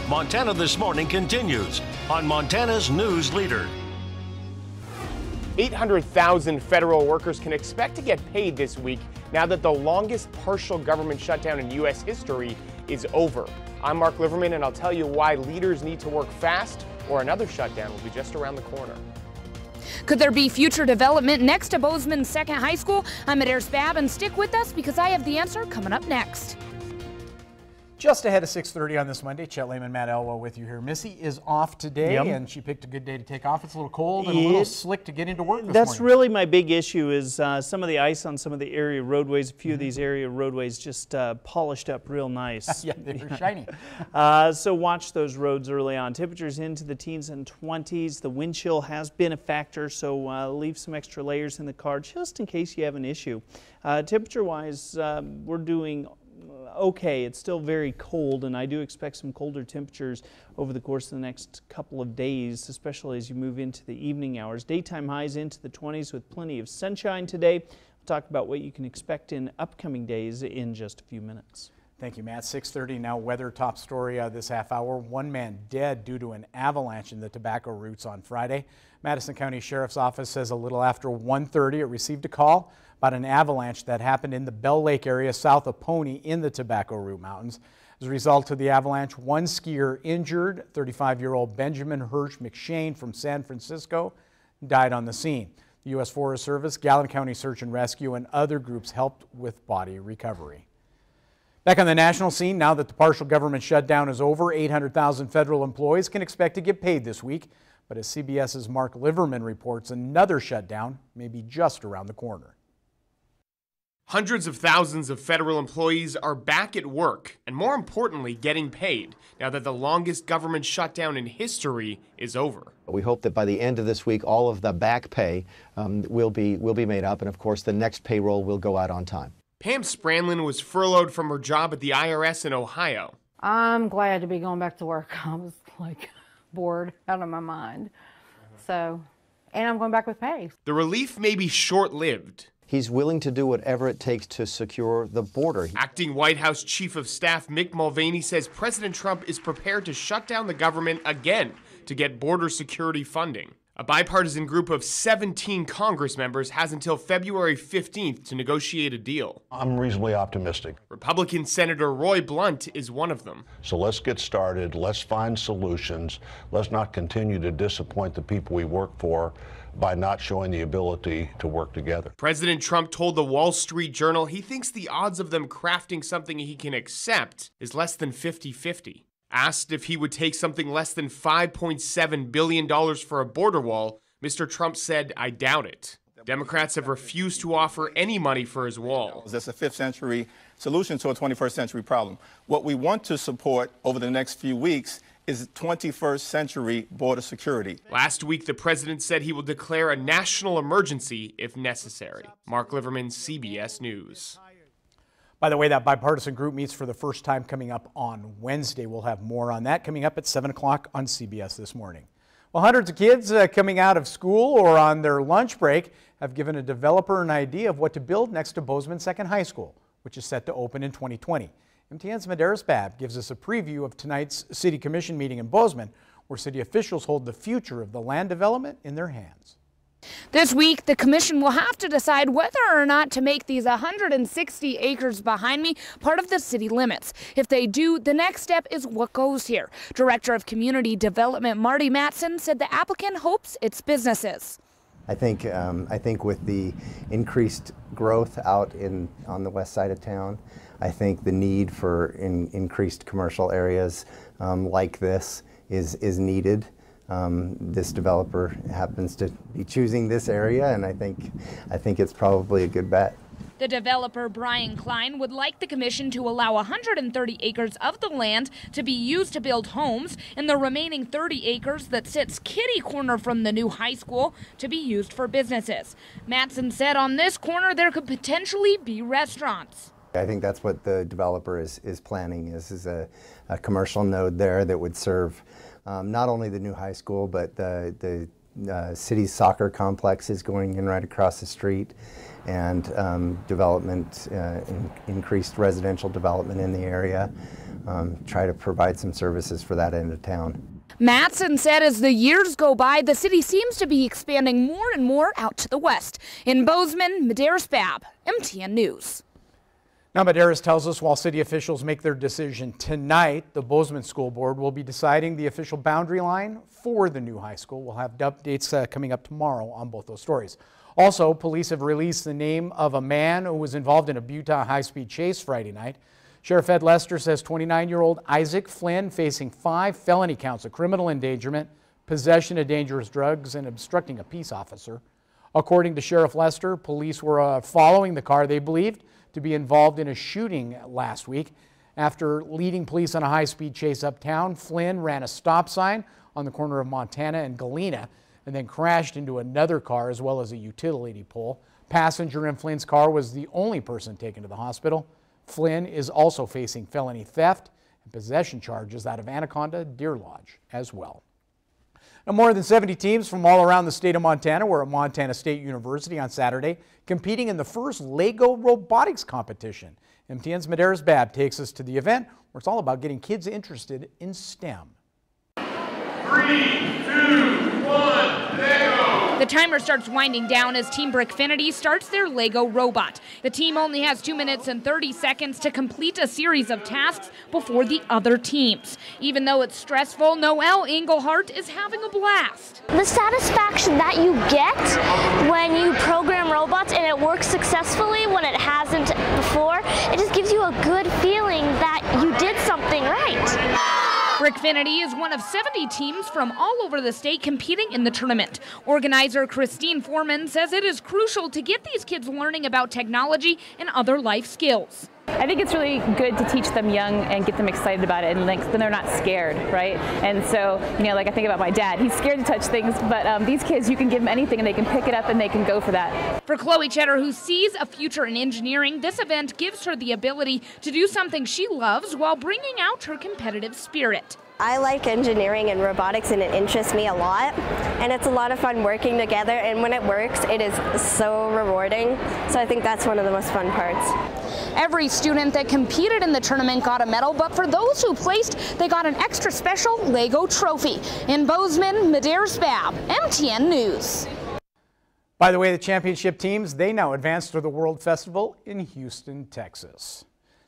Montana This Morning continues on Montana's News Leader. 800,000 federal workers can expect to get paid this week now that the longest partial government shutdown in U.S. history is over. I'm Mark Liverman, and I'll tell you why leaders need to work fast, or another shutdown will be just around the corner. Could there be future development next to Bozeman Second High School? I'm Adair Spab, and stick with us because I have the answer coming up next. Just ahead of 6:30 on this Monday, Chet Lehman, Matt Elwell with you here. Missy is off today, and she picked a good day to take off. It's a little cold and a little slick to get into work this morning. That's really my big issue is some of the ice on some of the area roadways. A few of these area roadways just polished up real nice. Yeah, they were shiny. So watch those roads early on. Temperatures into the teens and 20s. The wind chill has been a factor, so leave some extra layers in the car just in case you have an issue. Temperature-wise, we're doing okay. It's still very cold, and I do expect some colder temperatures over the course of the next couple of days, especially as you move into the evening hours. Daytime highs into the 20s with plenty of sunshine today. We'll talk about what you can expect in upcoming days in just a few minutes. Thank you, Matt. 6:30 now. Weather top story this half hour. One man dead due to an avalanche in the tobacco roots on Friday. Madison County Sheriff's Office says a little after 1:30 it received a call about an avalanche that happened in the Bell Lake area south of Pony in the Tobacco Root Mountains. As a result of the avalanche, one skier injured. 35-year-old Benjamin Hirsch McShane from San Francisco died on the scene. The U.S. Forest Service, Gallen County Search and Rescue, and other groups helped with body recovery. Back on the national scene, now that the partial government shutdown is over, 800,000 federal employees can expect to get paid this week. But as CBS's Mark Liverman reports, another shutdown may be just around the corner. Hundreds of thousands of federal employees are back at work, and more importantly, getting paid, now that the longest government shutdown in history is over. We hope that by the end of this week, all of the back pay will be made up, and of course, the next payroll will go out on time. Pam Spranlin was furloughed from her job at the IRS in Ohio. I'm glad to be going back to work. I was bored out of my mind. And I'm going back with pay. The relief may be short-lived. He's willing to do whatever it takes to secure the border. Acting White House Chief of Staff Mick Mulvaney says President Trump is prepared to shut down the government again to get border security funding. A bipartisan group of 17 Congress members has until February 15th to negotiate a deal. I'm reasonably optimistic. Republican Senator Roy Blunt is one of them. So let's get started. Let's find solutions. Let's not continue to disappoint the people we work for by not showing the ability to work together. President Trump told the Wall Street Journal he thinks the odds of them crafting something he can accept is less than 50-50. Asked if he would take something less than $5.7 billion for a border wall, Mr. Trump said, "I doubt it." Democrats have refused to offer any money for his wall. That's a 5th century solution to a 21st century problem. What we want to support over the next few weeks is 21st century border security. Last week, the president said he will declare a national emergency if necessary. Mark Liverman, CBS News. By the way, that bipartisan group meets for the first time coming up on Wednesday. We'll have more on that coming up at 7 o'clock on CBS This Morning. Well, hundreds of kids coming out of school or on their lunch break have given a developer an idea of what to build next to Bozeman Second High School, which is set to open in 2020. MTN's Adair Spab gives us a preview of tonight's City Commission meeting in Bozeman, where city officials hold the future of the land development in their hands. This week, the commission will have to decide whether or not to make these 160 acres behind me part of the city limits. If they do, the next step is what goes here. Director of Community Development Marty Matson said the applicant hopes it's businesses. I think with the increased growth out on the west side of town, I think the need for increased commercial areas like this is needed. This developer happens to be choosing this area, and I think it's probably a good bet. The developer, Brian Klein, would like the commission to allow 130 acres of the land to be used to build homes and the remaining 30 acres that sits kitty corner from the new high school to be used for businesses. Matson said on this corner there could potentially be restaurants. I think that's what the developer is planning is a commercial node there that would serve not only the new high school but the city's soccer complex is going in right across the street, and development, increased residential development in the area. Try to provide some services for that end of town. Mattson said as the years go by, the city seems to be expanding more and more out to the west. In Bozeman, Medeiros Babb, MTN News. Now, Medeiros tells us while city officials make their decision tonight, the Bozeman School Board will be deciding the official boundary line for the new high school. We'll have updates coming up tomorrow on both those stories. Also, police have released the name of a man who was involved in a Butte high-speed chase Friday night. Sheriff Ed Lester says 29-year-old Isaac Flynn facing 5 felony counts of criminal endangerment, possession of dangerous drugs, and obstructing a peace officer. According to Sheriff Lester, police were following the car they believed to be involved in a shooting last week. After leading police on a high-speed chase uptown, Flynn ran a stop sign on the corner of Montana and Galena and then crashed into another car as well as a utility pole. Passenger in Flynn's car was the only person taken to the hospital. Flynn is also facing felony theft and possession charges out of Anaconda Deer Lodge as well. Now, more than 70 teams from all around the state of Montana were at Montana State University on Saturday, competing in the first Lego Robotics competition. MTN's Medeiros Babb takes us to the event where it's all about getting kids interested in STEM. 3, 2, 1, Lego! The timer starts winding down as Team Brickfinity starts their Lego robot. The team only has 2 minutes and 30 seconds to complete a series of tasks before the other teams. Even though it's stressful, Noelle Engelhart is having a blast. The satisfaction that you get when you program robots and it works successfully when it hasn't before, it just gives you a good feeling that you did something right. Brickfinity is one of 70 teams from all over the state competing in the tournament. Organizer Christine Foreman says it is crucial to get these kids learning about technology and other life skills. I think it's really good to teach them young and get them excited about it, and then they're not scared, right? And so, like I think about my dad, he's scared to touch things, but these kids, you can give them anything and they can pick it up and they can go for that. For Chloe Cheddar, who sees a future in engineering, this event gives her the ability to do something she loves while bringing out her competitive spirit. I like engineering and robotics, and it interests me a lot, and it's a lot of fun working together, and when it works, it is so rewarding. So I think that's one of the most fun parts. Every student that competed in the tournament got a medal, but for those who placed, they got an extra special Lego trophy. In Bozeman, Medeiros Babb, MTN News. By the way, the championship teams, they now advance to the World Festival in Houston, Texas.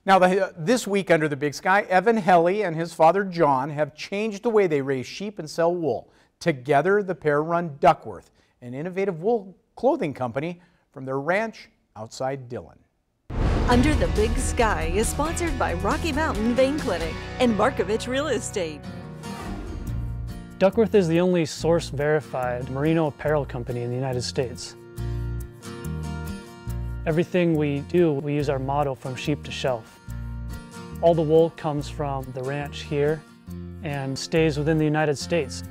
Now, this week under the big sky, Evan Helly and his father John have changed the way they raise sheep and sell wool. Together, the pair run Duckworth, an innovative wool clothing company from their ranch outside Dillon. Under the Big Sky is sponsored by Rocky Mountain Vein Clinic and Markovich Real Estate. Duckworth is the only source-verified merino apparel company in the United States. Everything we do, we use our motto from sheep to shelf. All the wool comes from the ranch here and stays within the United States.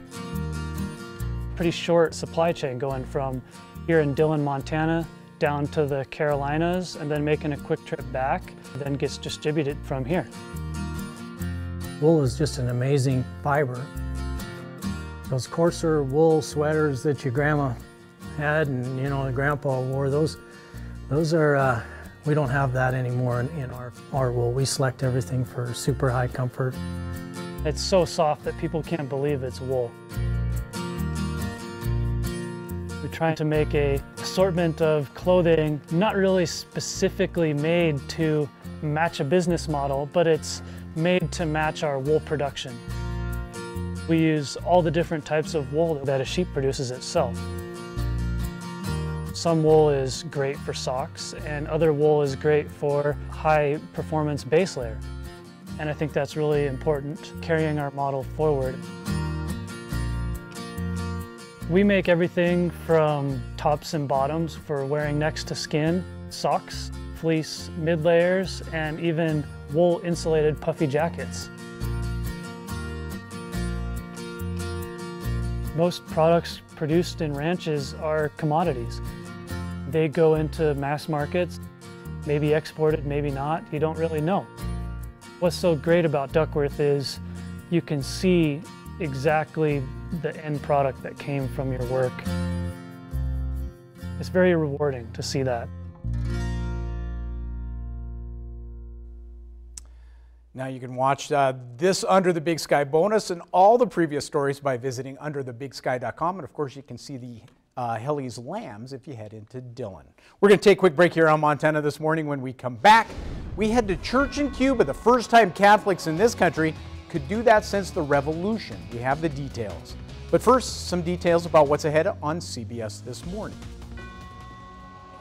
Pretty short supply chain going from here in Dillon, Montana, down to the Carolinas, and then making a quick trip back, then gets distributed from here. Wool is just an amazing fiber. Those coarser wool sweaters that your grandma had and the grandpa wore, those are, we don't have that anymore in our wool. We select everything for super high comfort. It's so soft that people can't believe it's wool. We're trying to make an assortment of clothing not really specifically made to match a business model, but it's made to match our wool production. We use all the different types of wool that a sheep produces itself. Some wool is great for socks, and other wool is great for high performance base layer. And I think that's really important, carrying our model forward. We make everything from tops and bottoms for wearing next to skin, socks, fleece mid layers, and even wool insulated puffy jackets. Most products produced in ranches are commodities. They go into mass markets, maybe exported, maybe not, you don't really know. What's so great about Duckworth is you can see exactly the end product that came from your work. It's very rewarding to see that. Now you can watch this Under the Big Sky bonus and all the previous stories by visiting underthebigsky.com. And of course, you can see the Helly's Lambs if you head into Dillon. We're going to take a quick break here on Montana This Morning. When we come back, we head to church in Cuba, the first time Catholics in this country could do that since the Revolution. We have the details. But first, some details about what's ahead on CBS This Morning.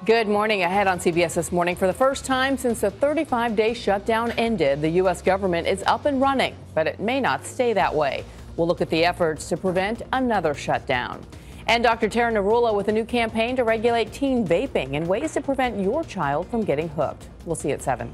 Good morning. Ahead on CBS This Morning. For the first time since the 35-day shutdown ended, the U.S. government is up and running, but it may not stay that way. We'll look at the efforts to prevent another shutdown. And Dr. Tara Narula with a new campaign to regulate teen vaping and ways to prevent your child from getting hooked. We'll see you at 7.